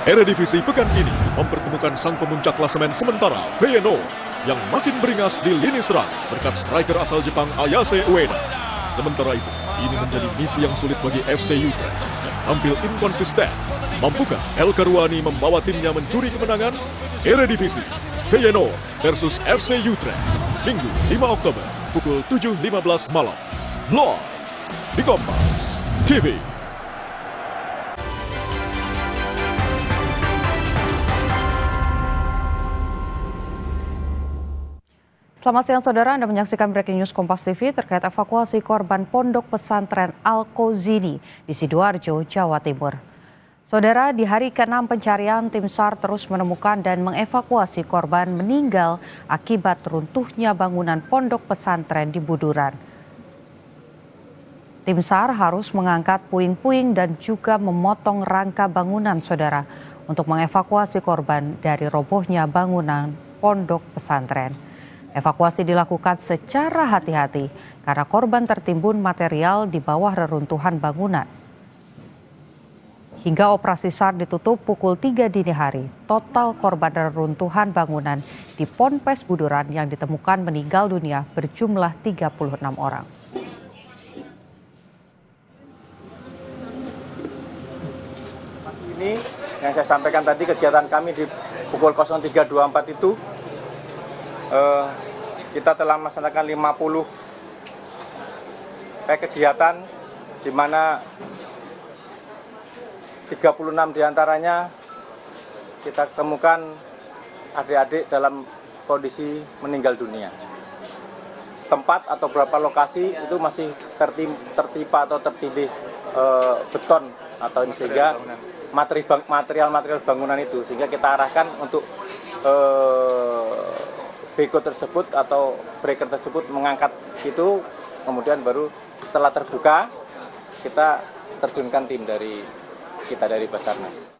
Eredivisie pekan ini mempertemukan sang pemuncak klasemen sementara Feyenoord yang makin beringas di lini serang berkat striker asal Jepang Ayase Ueda. Sementara itu, ini menjadi misi yang sulit bagi FC Utrecht yang tampil inkonsisten. Mampukah El Karouani membawa timnya mencuri kemenangan? Eredivisie Feyenoord versus FC Utrecht, Minggu 5 Oktober pukul 7.15 malam. Live di Kompas TV. Selamat siang saudara, Anda menyaksikan Breaking News Kompas TV terkait evakuasi korban pondok pesantren Al-Qauzini di Sidoarjo, Jawa Timur. Saudara, di hari ke-6 pencarian, tim SAR terus menemukan dan mengevakuasi korban meninggal akibat runtuhnya bangunan pondok pesantren di Buduran. Tim SAR harus mengangkat puing-puing dan juga memotong rangka bangunan, saudara, untuk mengevakuasi korban dari robohnya bangunan pondok pesantren. Evakuasi dilakukan secara hati-hati karena korban tertimbun material di bawah reruntuhan bangunan. Hingga operasi SAR ditutup pukul 3 dini hari, total korban reruntuhan bangunan di Ponpes Buduran yang ditemukan meninggal dunia berjumlah 36 orang. Ini yang saya sampaikan tadi, kegiatan kami di pukul 03.24 itu kita telah melaksanakan 50 kegiatan, di mana 36 diantaranya kita temukan adik-adik dalam kondisi meninggal dunia. Tempat atau beberapa lokasi itu masih tertimpa atau tertindih beton atau ini, sehingga material bangunan itu, sehingga kita arahkan untuk beko tersebut atau breaker tersebut mengangkat itu, kemudian baru setelah terbuka kita terjunkan tim dari Basarnas.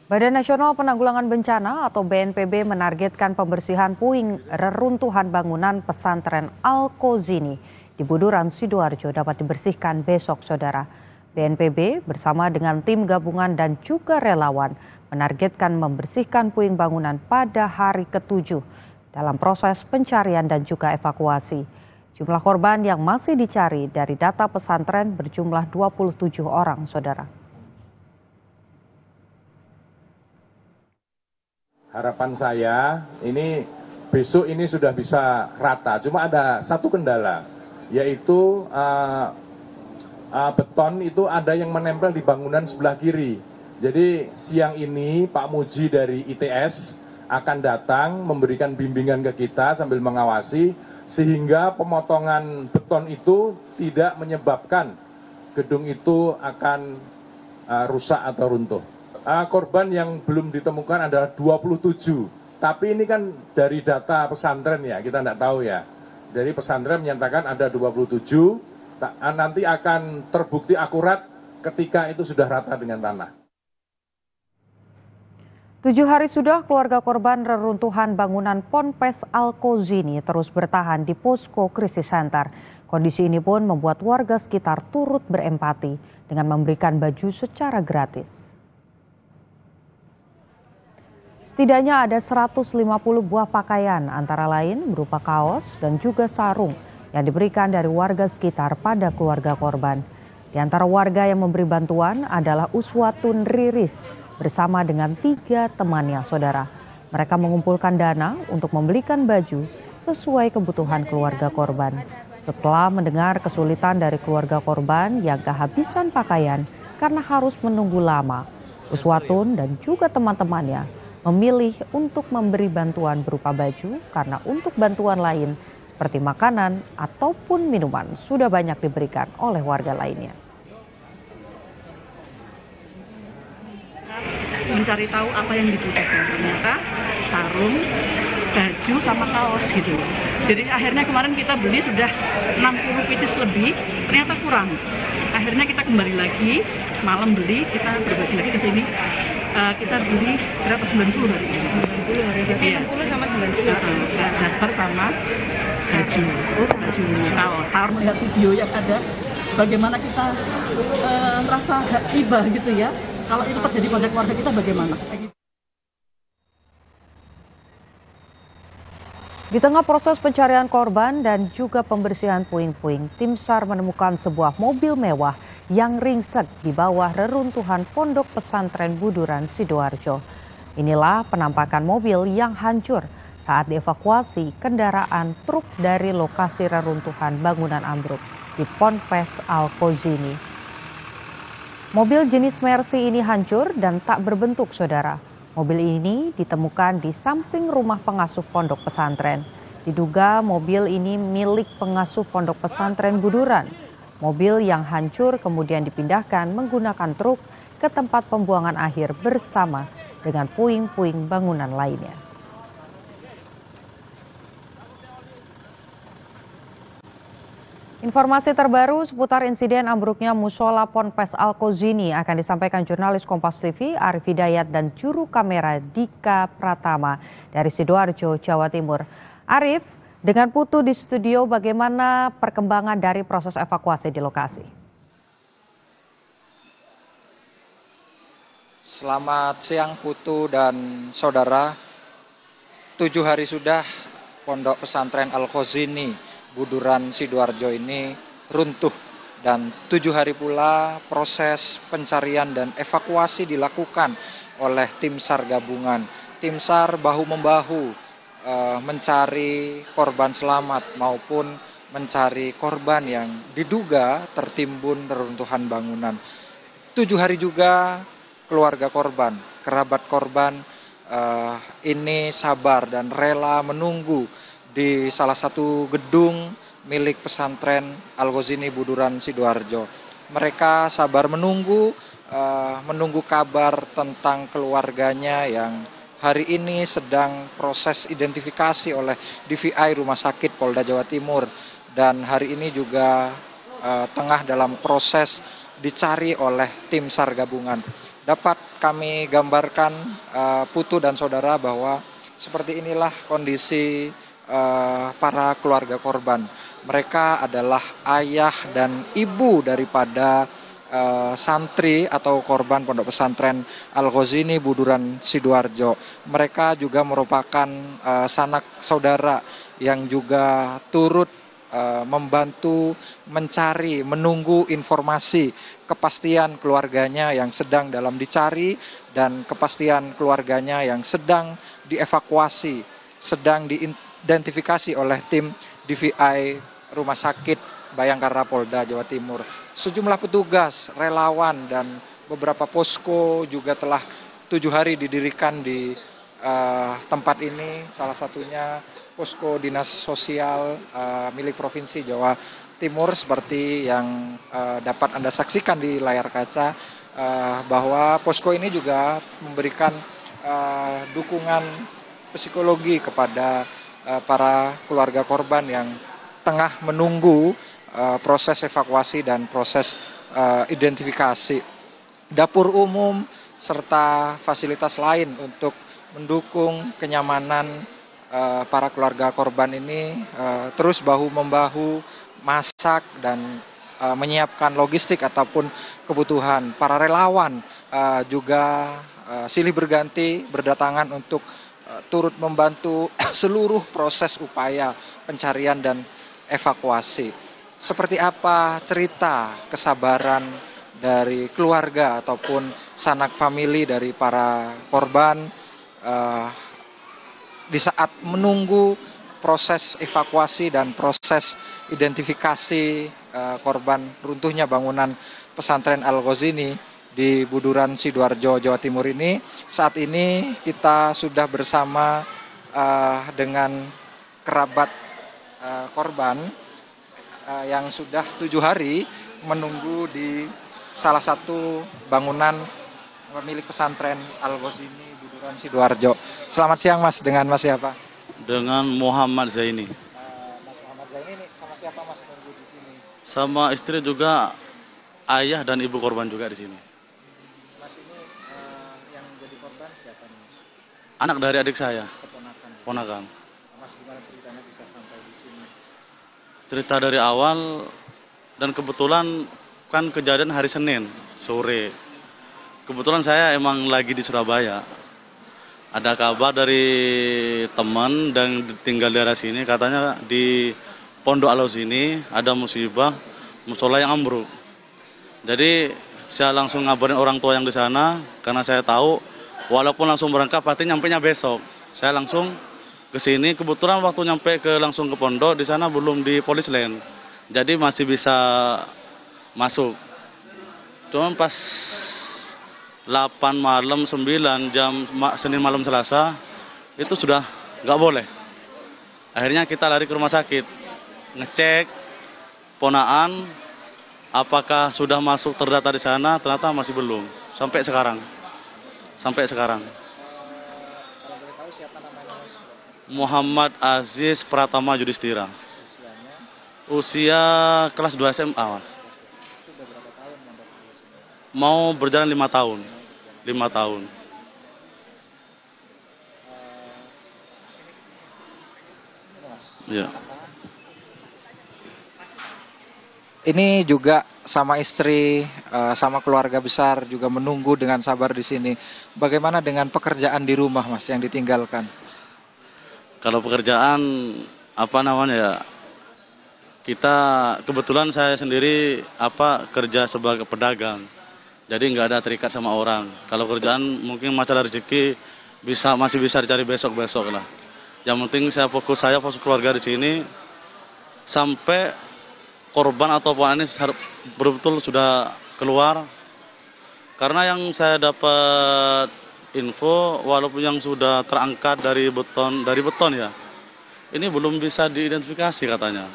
Badan Nasional Penanggulangan Bencana atau BNPB menargetkan pembersihan puing reruntuhan bangunan pesantren Al-Qauzini di Buduran, Sidoarjo dapat dibersihkan besok, saudara. BNPB bersama dengan tim gabungan dan juga relawan menargetkan membersihkan puing bangunan pada hari ke-7 dalam proses pencarian dan juga evakuasi. Jumlah korban yang masih dicari dari data pesantren berjumlah 27 orang, saudara. Harapan saya ini besok ini sudah bisa rata, cuma ada satu kendala, yaitu beton itu ada yang menempel di bangunan sebelah kiri. Jadi siang ini Pak Muji dari ITS akan datang memberikan bimbingan ke kita sambil mengawasi, sehingga pemotongan beton itu tidak menyebabkan gedung itu akan rusak atau runtuh. Korban yang belum ditemukan adalah 27, tapi ini kan dari data pesantren ya, kita tidak tahu ya. Dari pesantren menyatakan ada 27, nanti akan terbukti akurat ketika itu sudah rata dengan tanah. 7 hari sudah keluarga korban reruntuhan bangunan Ponpes Al-Qauzini terus bertahan di posko krisis center. Kondisi ini pun membuat warga sekitar turut berempati dengan memberikan baju secara gratis. Setidaknya ada 150 buah pakaian, antara lain berupa kaos dan juga sarung yang diberikan dari warga sekitar pada keluarga korban. Di antara warga yang memberi bantuan adalah Uswatun Riris bersama dengan 3 temannya, saudara. Mereka mengumpulkan dana untuk membelikan baju sesuai kebutuhan keluarga korban. Setelah mendengar kesulitan dari keluarga korban yang kehabisan pakaian karena harus menunggu lama, Uswatun dan juga teman-temannya memilih untuk memberi bantuan berupa baju karena untuk bantuan lain seperti makanan ataupun minuman sudah banyak diberikan oleh warga lainnya. Mencari tahu apa yang dibutuhkan, ternyata sarung, baju sama kaos gitu. Jadi akhirnya kemarin kita beli sudah 60 pieces lebih, ternyata kurang. Akhirnya kita kembali lagi, malam beli, kita berbagi lagi ke sini. Kita beli berapa, 90 hari ini? 90 hari ini, 60 sama 90. Daftar sama baju, baju kaos. Melihat video yang ada bagaimana kita rasa iba gitu ya. Kalau itu terjadi pada keluarga kita bagaimana? Di tengah proses pencarian korban dan juga pembersihan puing-puing, tim SAR menemukan sebuah mobil mewah yang ringsek di bawah reruntuhan Pondok Pesantren Buduran Sidoarjo. Inilah penampakan mobil yang hancur saat dievakuasi kendaraan truk dari lokasi reruntuhan bangunan ambruk di Ponpes Al-Kozini. Mobil jenis Mercy ini hancur dan tak berbentuk, saudara. Mobil ini ditemukan di samping rumah pengasuh pondok pesantren. Diduga mobil ini milik pengasuh pondok pesantren Buduran. Mobil yang hancur kemudian dipindahkan menggunakan truk ke tempat pembuangan akhir bersama dengan puing-puing bangunan lainnya. Informasi terbaru seputar insiden ambruknya musola Ponpes Al-Kozini akan disampaikan jurnalis Kompas TV Arif Hidayat dan juru kamera Dika Pratama dari Sidoarjo, Jawa Timur. Arif, dengan Putu di studio, bagaimana perkembangan dari proses evakuasi di lokasi? Selamat siang Putu dan saudara. 7 hari sudah Pondok Pesantren Al-Kozini Buduran Sidoarjo ini runtuh dan 7 hari pula proses pencarian dan evakuasi dilakukan oleh tim SAR gabungan. Tim SAR bahu-membahu mencari korban selamat maupun mencari korban yang diduga tertimbun reruntuhan bangunan. 7 hari juga keluarga korban, kerabat korban ini sabar dan rela menunggu di salah satu gedung milik pesantren Al-Kozini Buduran Sidoarjo. Mereka sabar menunggu kabar tentang keluarganya yang hari ini sedang proses identifikasi oleh DVI Rumah Sakit Polda Jawa Timur dan hari ini juga tengah dalam proses dicari oleh tim SAR gabungan. Dapat kami gambarkan Putu dan saudara bahwa seperti inilah kondisi para keluarga korban. Mereka adalah ayah dan ibu daripada santri atau korban Pondok Pesantren Al-Kozini Buduran Sidoarjo. Mereka juga merupakan sanak saudara yang juga turut membantu mencari, menunggu informasi kepastian keluarganya yang sedang dalam dicari dan kepastian keluarganya yang sedang dievakuasi, sedang diidentifikasi oleh tim DVI Rumah Sakit Bayangkara Polda Jawa Timur. Sejumlah petugas, relawan dan beberapa posko juga telah 7 hari didirikan di tempat ini, salah satunya posko dinas sosial milik Provinsi Jawa Timur seperti yang dapat Anda saksikan di layar kaca, bahwa posko ini juga memberikan dukungan psikologi kepada para keluarga korban yang tengah menunggu proses evakuasi dan proses identifikasi. Dapur umum serta fasilitas lain untuk mendukung kenyamanan para keluarga korban ini terus bahu-membahu masak dan menyiapkan logistik ataupun kebutuhan. Para relawan juga silih berganti berdatangan untuk turut membantu seluruh proses upaya pencarian dan evakuasi. Seperti apa cerita kesabaran dari keluarga ataupun sanak famili dari para korban di saat menunggu proses evakuasi dan proses identifikasi korban runtuhnya bangunan pesantren Al-Kozini di Buduran Sidoarjo, Jawa Timur ini. Saat ini kita sudah bersama dengan kerabat korban yang sudah 7 hari menunggu di salah satu bangunan milik pesantren Al-Kozini Buduran Sidoarjo. Selamat siang Mas, dengan Mas siapa? Dengan Muhammad Zaini. Mas Muhammad Zaini ini sama siapa Mas nunggu di sini? Sama istri juga, ayah dan ibu korban juga di sini. Mas ini yang jadi korban siapa nih Mas? Anak dari adik saya, Keponakan. ponakan. Mas gimana ceritanya bisa sampai di sini? Cerita dari awal, Dan kebetulan kan kejadian hari Senin sore. Kebetulan saya emang lagi di Surabaya. Ada kabar dari teman dan tinggal di daerah sini, katanya di Pondok Alau sini ada musibah musola yang ambruk. Jadi saya langsung ngabarin orang tua yang di sana, karena saya tahu walaupun langsung berangkat pasti nyampainya besok. Saya langsung ke sini, kebetulan waktu nyampe langsung ke pondok, di sana belum di polis lain. Jadi masih bisa masuk. Cuman pas 8 malam 9 jam Senin malam Selasa itu sudah nggak boleh. Akhirnya kita lari ke rumah sakit, ngecek ponaan apakah sudah masuk terdata di sana, ternyata masih belum sampai sekarang. Muhammad Aziz Pratama Yudhistira. Usia kelas 2 SMA, Mas. Mau berjalan 5 tahun. 5 tahun. Ya. Ini juga sama istri, sama keluarga besar juga menunggu dengan sabar di sini. Bagaimana dengan pekerjaan di rumah, Mas, yang ditinggalkan? Kalau pekerjaan apa namanya ya? Kita kebetulan saya sendiri kerja sebagai pedagang. Jadi nggak ada terikat sama orang. Kalau kerjaan mungkin masalah rezeki masih bisa dicari besok-besok lah. Yang penting saya fokus keluarga di sini sampai korban atau ini betul-betul sudah keluar. Karena yang saya dapat info, walaupun yang sudah terangkat dari beton ya, ini belum bisa diidentifikasi katanya.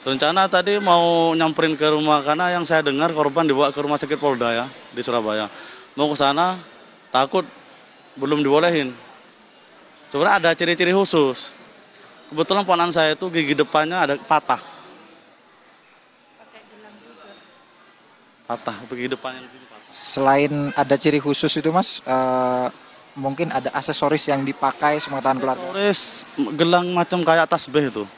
Rencana tadi mau nyamperin ke rumah, karena yang saya dengar korban dibawa ke rumah sakit Polda ya di Surabaya. Mau ke sana takut belum dibolehin. Sebenarnya ada ciri-ciri khusus. Kebetulan ponakan saya itu gigi depannya ada patah. Patah gigi depannya di sini patah. Selain ada ciri khusus itu, Mas, mungkin ada aksesoris yang dipakai pengetahuan pelaku. Aksesoris gelang macam kayak tasbih itu.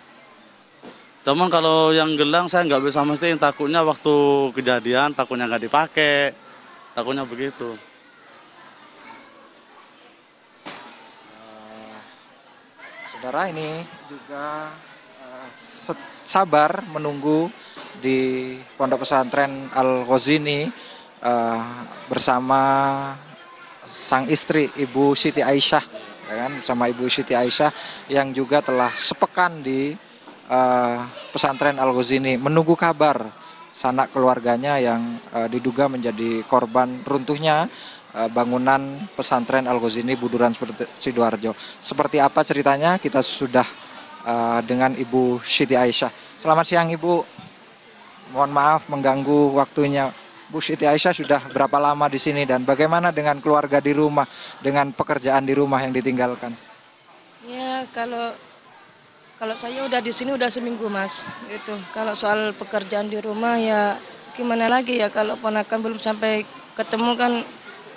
Cuman kalau yang gelang saya nggak bisa mestiin, takutnya waktu kejadian takutnya nggak dipakai, takutnya begitu. Saudara ini juga sabar menunggu di Pondok Pesantren Al-Ghazini bersama sang istri Ibu Siti Aisyah, ya kan, bersama Ibu Siti Aisyah yang juga telah sepekan di Pesantren Al-Ghazini menunggu kabar sanak keluarganya yang diduga menjadi korban runtuhnya bangunan Pesantren Al-Ghazini Buduran Sidoarjo. Seperti apa ceritanya, kita sudah dengan Ibu Siti Aisyah. Selamat siang, Ibu. Mohon maaf mengganggu waktunya. Bu Siti Aisyah sudah berapa lama di sini dan bagaimana dengan keluarga di rumah, dengan pekerjaan di rumah yang ditinggalkan? Ya, kalau saya udah di sini udah seminggu, Mas, gitu. Kalau soal pekerjaan di rumah ya gimana lagi ya, kalau ponakan belum sampai ketemu kan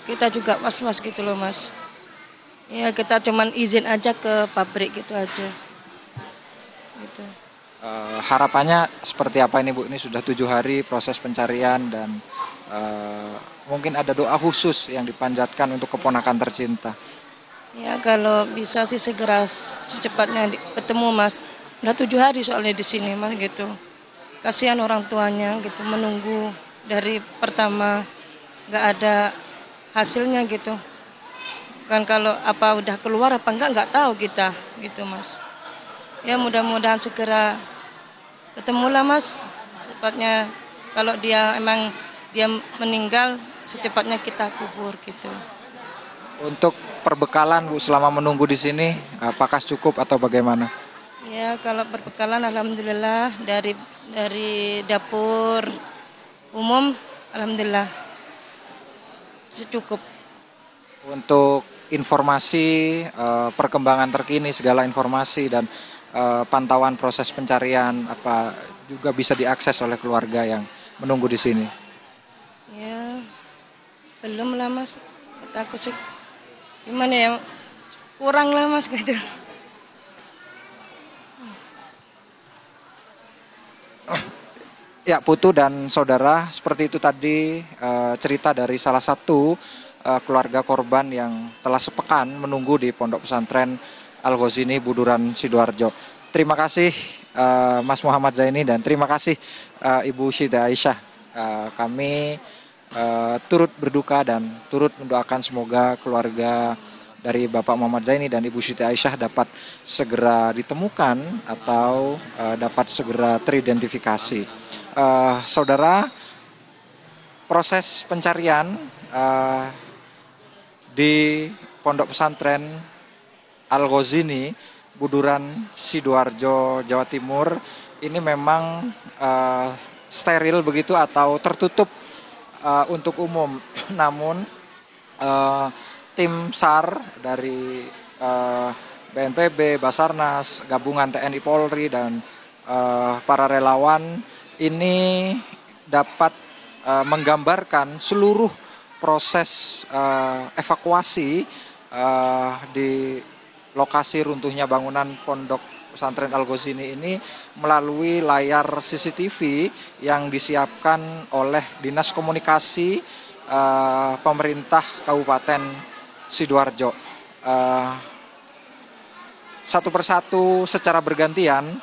kita juga was-was gitu loh, Mas. Ya kita cuman izin aja ke pabrik gitu aja. Gitu. Harapannya seperti apa ini, Bu? Ini sudah 7 hari proses pencarian dan mungkin ada doa khusus yang dipanjatkan untuk keponakan tercinta. Ya kalau bisa sih segera secepatnya ketemu, Mas. Udah 7 hari soalnya di sini, Mas, gitu. Kasihan orang tuanya gitu menunggu dari pertama nggak ada hasilnya gitu. Kan kalau apa udah keluar apa nggak tahu kita gitu, Mas. Ya mudah-mudahan segera ketemulah, Mas. Secepatnya kalau dia meninggal secepatnya kita kubur gitu. Untuk perbekalan, Bu, selama menunggu di sini, apakah cukup atau bagaimana? Ya, kalau perbekalan alhamdulillah dari dapur umum alhamdulillah cukup. Untuk informasi, perkembangan terkini, segala informasi dan pantauan proses pencarian apa juga bisa diakses oleh keluarga yang menunggu di sini? Ya, belum lah, Mas. Kata aku sih gimana ya, kurang lah, Mas, gitu. Ya, Putu dan saudara, seperti itu tadi cerita dari salah satu keluarga korban yang telah sepekan menunggu di Pondok Pesantren Al-Ghazini Buduran Sidoarjo. Terima kasih Mas Muhammad Zaini dan terima kasih Ibu Siti Aisyah. Kami turut berduka dan turut mendoakan semoga keluarga dari Bapak Muhammad Zaini dan Ibu Siti Aisyah dapat segera ditemukan atau dapat segera teridentifikasi. Saudara, proses pencarian di Pondok Pesantren Al-Ghazini Buduran Sidoarjo, Jawa Timur ini memang steril begitu atau tertutup untuk umum. Namun tim SAR dari BNPB, Basarnas, gabungan TNI Polri dan para relawan ini dapat menggambarkan seluruh proses evakuasi di lokasi runtuhnya bangunan Pondok Pesantren Al-Ghazini ini melalui layar CCTV yang disiapkan oleh Dinas Komunikasi pemerintah Kabupaten Sidoarjo. Satu persatu secara bergantian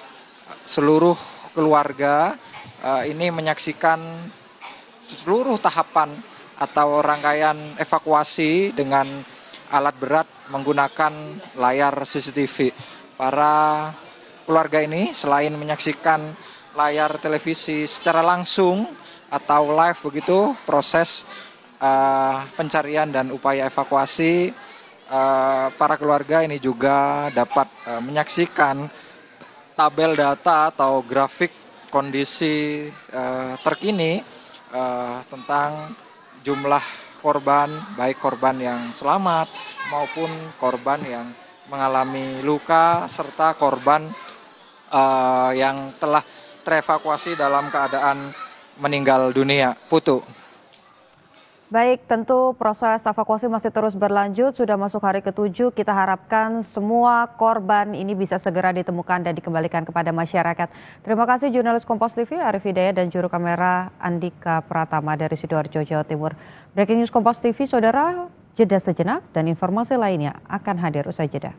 seluruh keluarga ini menyaksikan seluruh tahapan atau rangkaian evakuasi dengan alat berat menggunakan layar CCTV. Para keluarga ini selain menyaksikan layar televisi secara langsung atau live begitu proses pencarian dan upaya evakuasi, para keluarga ini juga dapat menyaksikan tabel data atau grafik kondisi terkini tentang jumlah korban, baik korban yang selamat maupun korban yang mengalami luka serta korban yang telah terevakuasi dalam keadaan meninggal dunia. Putu. Baik, tentu proses evakuasi masih terus berlanjut, sudah masuk hari ke-7, kita harapkan semua korban ini bisa segera ditemukan dan dikembalikan kepada masyarakat. Terima kasih jurnalis Kompas TV Arif Hidayat dan juru kamera Andika Pratama dari Sidoarjo, Jawa Timur. Breaking News Kompas TV, saudara, jeda sejenak dan informasi lainnya akan hadir usai jeda.